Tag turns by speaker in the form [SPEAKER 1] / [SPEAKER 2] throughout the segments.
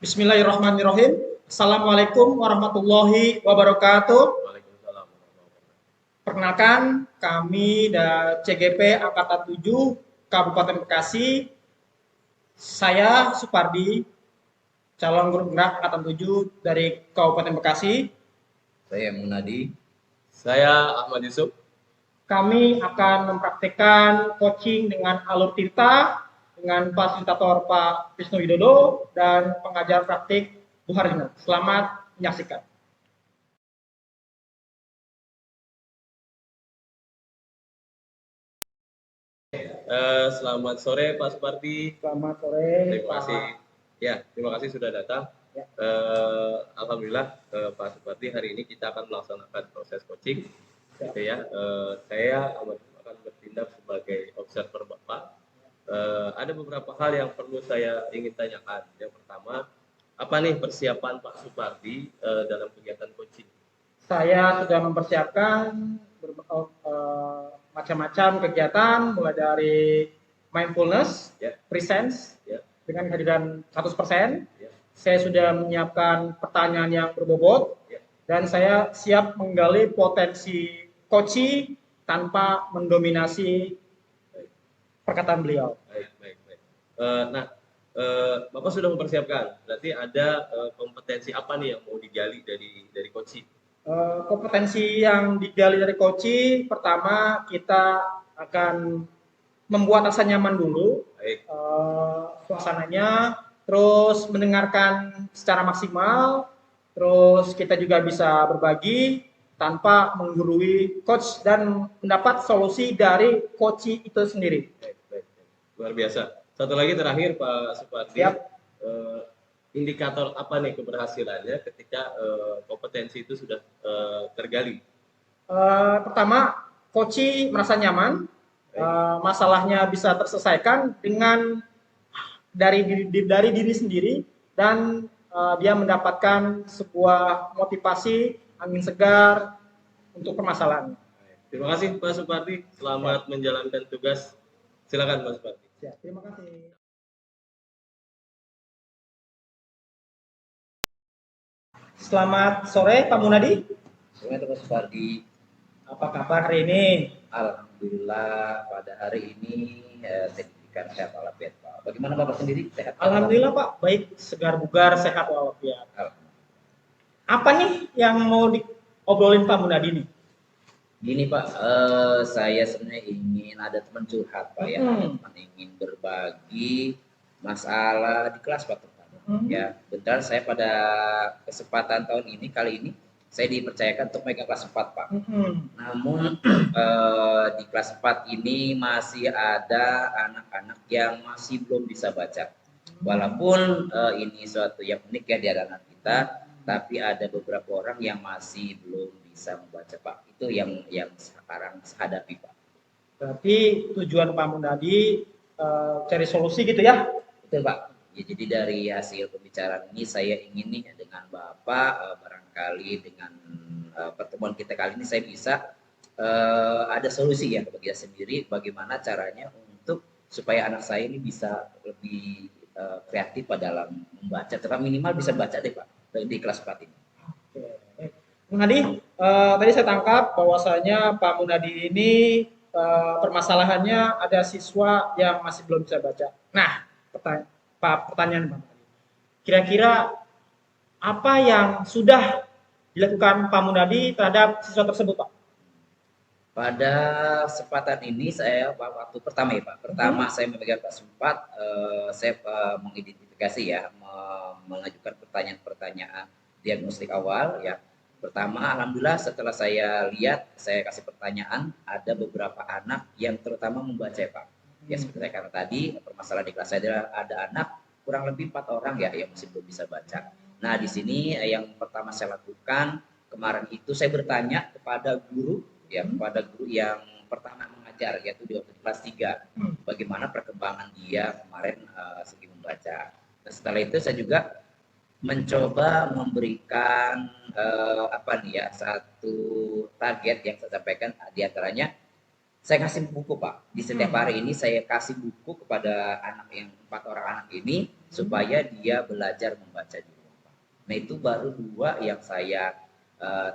[SPEAKER 1] Bismillahirrahmanirrahim. Assalamualaikum warahmatullahi wabarakatuh.
[SPEAKER 2] Waalaikumsalam.
[SPEAKER 1] Perkenalkan, kami dari CGP Angkatan 7 Kabupaten Bekasi. Saya Supardi, calon guru gerak Angkatan 7 dari Kabupaten Bekasi.
[SPEAKER 3] Saya Munadi.
[SPEAKER 2] Saya Ahmad Yusuf.
[SPEAKER 1] Kami akan mempraktikkan coaching dengan alur tinta dengan fasilitator Pak Wisnu Widodo dan pengajar praktik Bu Harina. Selamat menyaksikan.
[SPEAKER 2] Selamat sore Pak Supardi.
[SPEAKER 1] Selamat sore.
[SPEAKER 2] Terima kasih. Ya, terima kasih sudah datang.
[SPEAKER 1] Ya.
[SPEAKER 2] Alhamdulillah Pak Supardi, hari ini kita akan melaksanakan proses coaching.
[SPEAKER 1] Ya.
[SPEAKER 2] Gitu ya. Saya akan bertindak sebagai observer Bapak. Ada beberapa hal yang perlu saya ingin tanyakan. Yang pertama, apa nih persiapan Pak Supardi dalam kegiatan coaching?
[SPEAKER 1] Saya sudah mempersiapkan macam-macam kegiatan, mulai dari mindfulness, presence, dengan kehadiran 100%. Saya sudah menyiapkan pertanyaan yang berbobot, dan saya siap menggali potensi coaching tanpa mendominasi perkataan beliau.
[SPEAKER 2] Baik. Nah, Bapak sudah mempersiapkan, berarti ada kompetensi apa nih yang mau digali dari coaching?
[SPEAKER 1] Kompetensi yang digali dari coaching, pertama kita akan membuat rasa nyaman dulu, suasananya, terus mendengarkan secara maksimal, terus kita juga bisa berbagi tanpa menggurui coach dan mendapat solusi dari coaching itu sendiri.
[SPEAKER 2] Baik. Luar biasa. Satu lagi terakhir Pak Supardi. Indikator apa nih keberhasilannya ketika kompetensi itu sudah tergali?
[SPEAKER 1] Pertama, coaching merasa nyaman, masalahnya bisa terselesaikan dengan dari diri sendiri, dan dia mendapatkan sebuah motivasi, angin segar untuk permasalahan.
[SPEAKER 2] Terima kasih Pak Supardi, selamat menjalankan tugas. Silakan Pak Supardi.
[SPEAKER 1] Ya, terima kasih. Selamat sore Pak Munadi.
[SPEAKER 3] Selamat Pak Supardi.
[SPEAKER 1] Apa kabar hari ini?
[SPEAKER 3] Alhamdulillah pada hari ini saya diberikan sehat walafiat Pak. Bagaimana Bapak sendiri, sehat?
[SPEAKER 1] Alhamdulillah Pak, baik, segar bugar, sehat walafiat. Apa nih yang mau diobrolin Pak Munadi nih?
[SPEAKER 3] Gini Pak, saya sebenarnya ingin ada teman curhat Pak ya, teman ingin berbagi masalah di kelas Pak. Ya, bentar saya pada kesempatan tahun ini kali ini saya dipercayakan untuk megang kelas 4 Pak. Namun di kelas 4 ini masih ada anak-anak yang masih belum bisa baca. Walaupun ini suatu yang unik ya di anak kita, tapi ada beberapa orang yang masih belum bisa membaca Pak. Itu yang sekarang hadapi Pak.
[SPEAKER 1] Berarti tujuan Pak Munadi cari solusi gitu ya?
[SPEAKER 3] Betul Pak. Ya, jadi dari hasil pembicaraan ini saya ingin nih dengan Bapak barangkali dengan pertemuan kita kali ini saya bisa ada solusi ya bagi saya sendiri, bagaimana caranya untuk supaya anak saya ini bisa lebih kreatif dalam membaca, terutama minimal bisa baca deh Pak di kelas 4 ini.
[SPEAKER 1] Oke. Munadi, tadi saya tangkap bahwasanya Pak Munadi ini permasalahannya ada siswa yang masih belum bisa baca. Nah, pertanyaan Pak, kira-kira apa yang sudah dilakukan Pak Munadi terhadap siswa tersebut Pak?
[SPEAKER 3] Pada kesempatan ini saya waktu pertama ya Pak, saya memegang kelas 4, saya mengidentifikasi ya, mengajukan pertanyaan-pertanyaan diagnostik awal ya. Pertama, alhamdulillah setelah saya lihat, saya kasih pertanyaan, ada beberapa anak yang terutama membaca ya Pak. Ya seperti karena tadi permasalahan di kelas saya ada anak kurang lebih 4 orang ya yang masih belum bisa baca. Nah di sini yang pertama saya lakukan kemarin itu saya bertanya kepada guru ya, kepada guru yang pertama mengajar yaitu di kelas 3, bagaimana perkembangan dia kemarin segi membaca. Nah, setelah itu saya juga mencoba memberikan satu target yang saya sampaikan, diantaranya Saya kasih buku Pak. Di setiap hari ini saya kasih buku kepada anak yang 4 orang anak ini supaya dia belajar membaca di rumah Pak. Nah itu baru 2 yang saya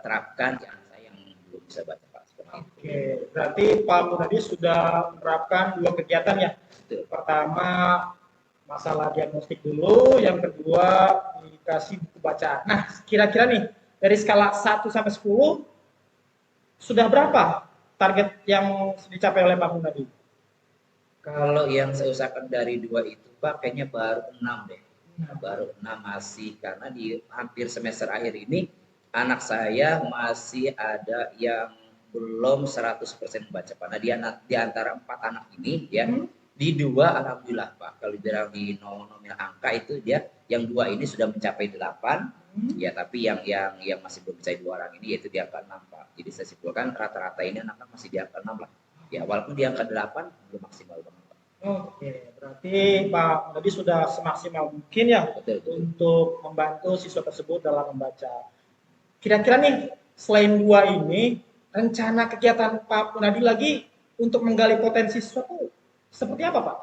[SPEAKER 3] terapkan yang saya yang belum bisa baca Pak. Seperti itu.
[SPEAKER 1] Oke, berarti Pak Munadi sudah menerapkan 2 kegiatan ya.
[SPEAKER 3] Betul.
[SPEAKER 1] Pertama masalah diagnostik dulu, yang kedua dikasih buku bacaan. Nah, kira-kira nih dari skala 1 sampai 10 sudah berapa target yang dicapai oleh Pak Munadi?
[SPEAKER 3] Kalau yang saya usahakan dari 2 itu Pak kayaknya baru 6 deh. Baru 6 masih karena di hampir semester akhir ini anak saya masih ada yang belum 100% membaca Pak. Nah di antara 4 anak ini ya di 2 alhamdulillah Pak. Kalau bilang di nominal angka itu dia yang 2 ini sudah mencapai 8 ya tapi yang masih belum mencapai 2 orang ini yaitu di angka 6 Pak. Jadi saya simpulkan rata-rata ini anak-anak masih di angka 6 lah. Ya walaupun di angka 8 belum maksimal banget Pak.
[SPEAKER 1] Oke, berarti Pak Munadi sudah semaksimal mungkin ya
[SPEAKER 3] Betul.
[SPEAKER 1] untuk membantu siswa tersebut dalam membaca. Kira-kira nih selain 2 ini, rencana kegiatan Pak Munadi lagi untuk menggali potensi siswa itu seperti apa Pak?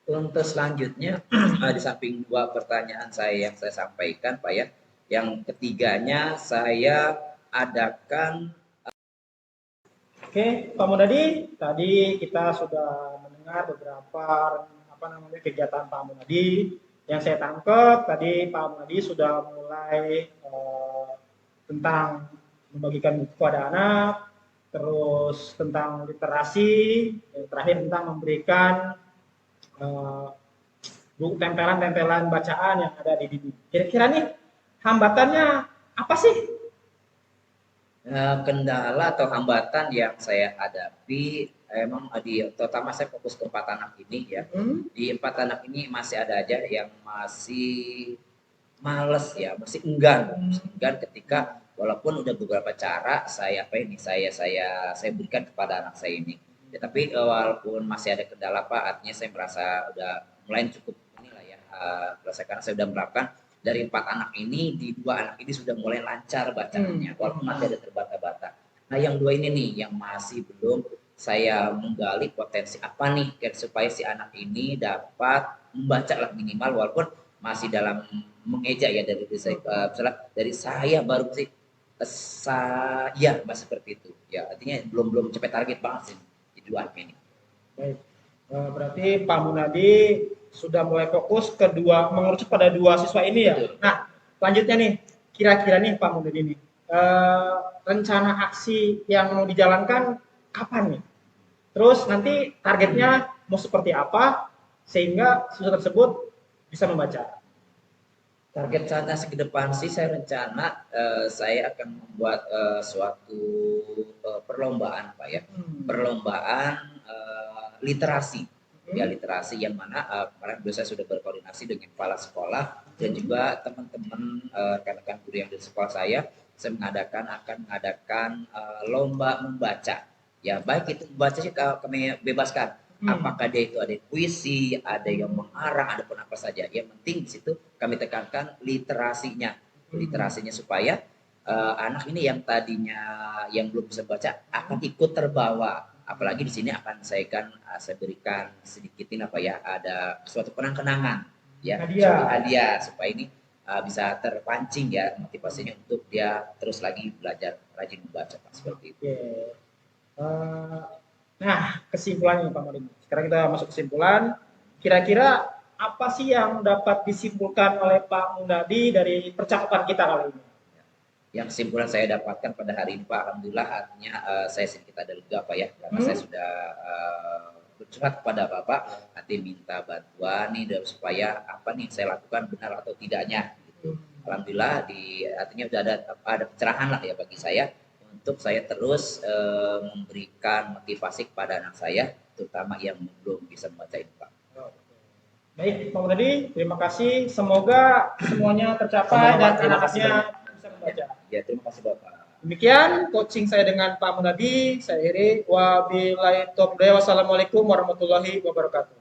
[SPEAKER 3] Untuk selanjutnya di samping 2 pertanyaan saya yang saya sampaikan Pak ya, yang ketiganya saya adakan
[SPEAKER 1] Oke, Pak Munadi, tadi kita sudah mendengar beberapa kegiatan Pak Munadi. Yang saya tangkap tadi Pak Munadi sudah mulai tentang membagikan buku pada anak, terus tentang literasi, yang terakhir tentang memberikan buku tempelan-tempelan bacaan yang ada di dinding. Kira-kira nih hambatannya apa sih?
[SPEAKER 3] kendala atau hambatan yang saya hadapi emang terutama saya fokus ke 4 anak ini ya. Di 4 anak ini masih ada aja yang masih males ya, masih enggan ketika walaupun udah beberapa cara saya berikan kepada anak saya ini. Ya, tapi walaupun masih ada kendala Pak, artinya saya merasa udah mulai cukup inilah ya, karena saya udah menerapkan dari 4 anak ini, di 2 anak ini sudah mulai lancar bacaannya, walaupun masih ada terbata-bata. Nah yang 2 ini nih yang masih belum saya menggali potensi apa nih supaya si anak ini dapat membaca lah minimal walaupun masih dalam mengeja ya dari saya misalnya dari saya baru sih saya masih seperti itu ya artinya belum capai target banget sih di 2 anak ini.
[SPEAKER 1] Baik. Berarti Pak Munadi sudah mulai fokus mengerucut pada 2 siswa ini ya.
[SPEAKER 3] Betul.
[SPEAKER 1] Nah, selanjutnya nih, kira-kira nih Pak Munadi nih, rencana aksi yang mau dijalankan kapan nih? Terus nanti targetnya mau seperti apa sehingga siswa tersebut bisa membaca?
[SPEAKER 3] Target saya ke depan sih saya rencana saya akan membuat suatu perlombaan Pak ya. Perlombaan literasi. Ya literasi yang mana kemarin saya sudah berkoordinasi dengan kepala sekolah dan juga teman-teman rekan-rekan guru yang di sekolah saya akan mengadakan lomba membaca. Ya baik itu membaca sih kami bebaskan. Apakah dia itu ada puisi, ada yang mengarang, ada pun apa saja. Yang penting di situ kami tekankan literasinya, literasinya supaya anak ini yang tadinya yang belum bisa baca akan ikut terbawa. Apalagi di sini akan saya berikan sedikitin apa ya, ada suatu kenang-kenangan, ya, hadiah supaya ini bisa terpancing ya motivasinya untuk dia terus lagi belajar rajin membaca Pak seperti itu.
[SPEAKER 1] Nah, kesimpulannya Pak Marini. Sekarang kita masuk kesimpulan. Kira-kira apa sih yang dapat disimpulkan oleh Pak Munadi dari percakapan kita kali ini?
[SPEAKER 3] Yang kesimpulan saya dapatkan pada hari ini Pak, alhamdulillah artinya saya sedikit ada lega Pak ya, karena saya sudah bercurhat kepada Bapak, nanti minta bantuan nih supaya apa nih saya lakukan benar atau tidaknya. Gitu. Alhamdulillah artinya sudah ada pencerahan lah ya bagi saya untuk saya terus memberikan motivasi kepada anak saya, terutama yang belum bisa membaca ini Pak.
[SPEAKER 1] Baik, Pak Munadi, terima kasih. Semoga semuanya tercapai dan anak-anaknya bisa membaca.
[SPEAKER 3] Ya, terima kasih Bapak.
[SPEAKER 1] Demikian coaching saya dengan Pak Munadi. Saya Iri. Wabillahi taufiq. Wassalamualaikum warahmatullahi wabarakatuh.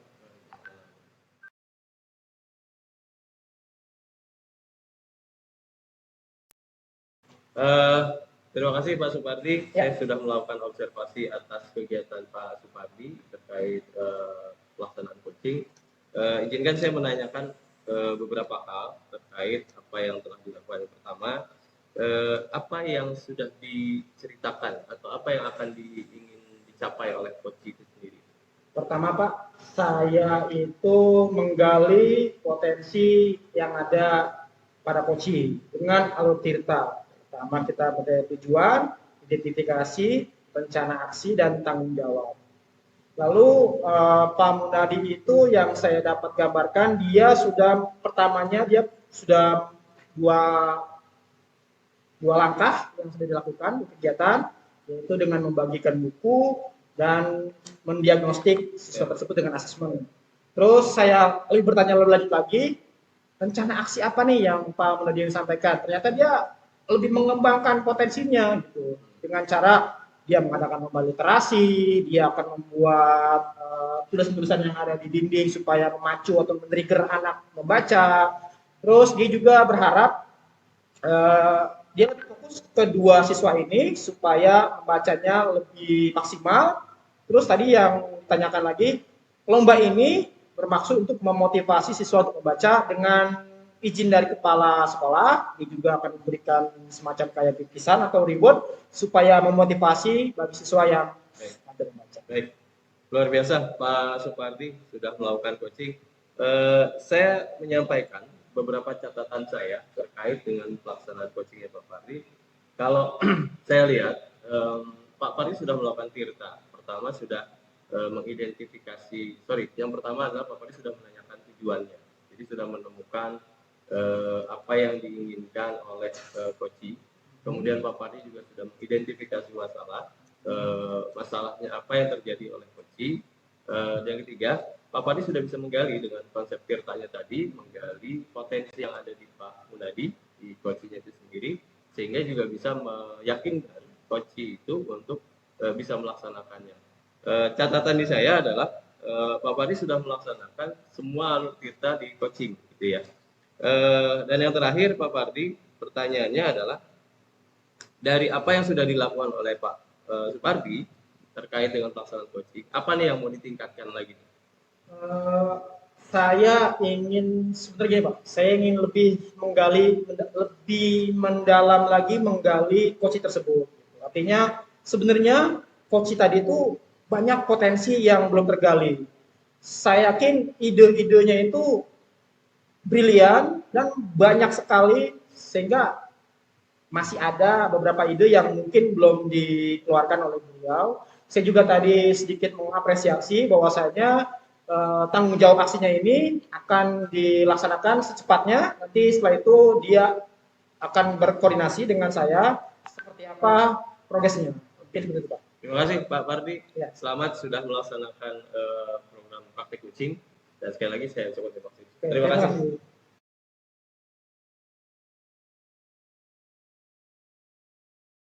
[SPEAKER 2] Terima kasih Pak Supardi.
[SPEAKER 1] Ya.
[SPEAKER 2] Saya sudah melakukan observasi atas kegiatan Pak Supardi terkait pelaksanaan coaching. Izinkan saya menanyakan beberapa hal terkait apa yang telah dilakukan. Yang pertama, apa yang sudah diceritakan atau apa yang akan ingin dicapai oleh coach itu sendiri?
[SPEAKER 1] Pertama Pak, saya itu menggali potensi yang ada pada Koci dengan alur tirta. Pertama kita pada tujuan, identifikasi, rencana aksi, dan tanggung jawab. Lalu Pak Munadi itu yang saya dapat gambarkan, dia sudah pertamanya dia sudah dua langkah yang sudah dilakukan di kegiatan, yaitu dengan membagikan buku dan mendiagnostik siswa tersebut dengan asesmen. Terus saya lebih bertanya lebih lanjut lagi, rencana aksi apa nih yang Pak Munadi sampaikan? Ternyata dia lebih mengembangkan potensinya gitu dengan cara dia mengadakan lomba literasi, dia akan membuat tulisan-tulisan yang ada di dinding supaya memacu atau men-trigger anak membaca. Terus dia juga berharap dia fokus kedua siswa ini supaya membacanya lebih maksimal. Terus tadi yang tanyakan lagi, lomba ini bermaksud untuk memotivasi siswa untuk membaca dengan izin dari kepala sekolah. Dia juga akan memberikan semacam kayak bingkisan atau reward supaya memotivasi bagi siswa yang ada membaca.
[SPEAKER 2] Baik, luar biasa Pak Supardi sudah melakukan coaching. Saya menyampaikan beberapa catatan saya terkait dengan pelaksanaan coachingnya Pak Pardi. Kalau saya lihat Pak Pardi sudah melakukan tirta. Pertama sudah mengidentifikasi, yang pertama adalah Pak Pardi sudah menanyakan tujuannya. Jadi sudah menemukan apa yang diinginkan oleh coaching. Kemudian Pak Pardi juga sudah mengidentifikasi masalahnya apa yang terjadi oleh coaching. Yang ketiga, Pak Pardi sudah bisa menggali dengan konsep tirtanya tadi, menggali potensi yang ada di Pak Munadi, di coachingnya itu sendiri, sehingga juga bisa meyakinkan coaching itu untuk bisa melaksanakannya. Catatan di saya adalah Pak Pardi sudah melaksanakan semua alur tirta di coaching, gitu ya. Dan yang terakhir Pak Pardi, pertanyaannya adalah dari apa yang sudah dilakukan oleh Pak Supardi terkait dengan pelaksanaan coaching, apa nih yang mau ditingkatkan lagi?
[SPEAKER 1] Saya ingin sebenarnya Pak, saya ingin lebih mendalam lagi menggali coaching tersebut. Artinya sebenarnya coaching tadi itu banyak potensi yang belum tergali. Saya yakin ide-idenya itu brilian dan banyak sekali sehingga masih ada beberapa ide yang mungkin belum dikeluarkan oleh beliau. Saya juga tadi sedikit mengapresiasi bahwasanya tanggung jawab aksinya ini akan dilaksanakan secepatnya. Nanti setelah itu dia akan berkoordinasi dengan saya seperti apa progresnya. Mungkin begitu Pak.
[SPEAKER 2] Terima kasih Pak Pardi.
[SPEAKER 1] Ya.
[SPEAKER 2] Selamat sudah melaksanakan program praktek coaching dan sekali lagi saya ucapkan terima kasih.
[SPEAKER 1] Oke,
[SPEAKER 2] Terima kasih.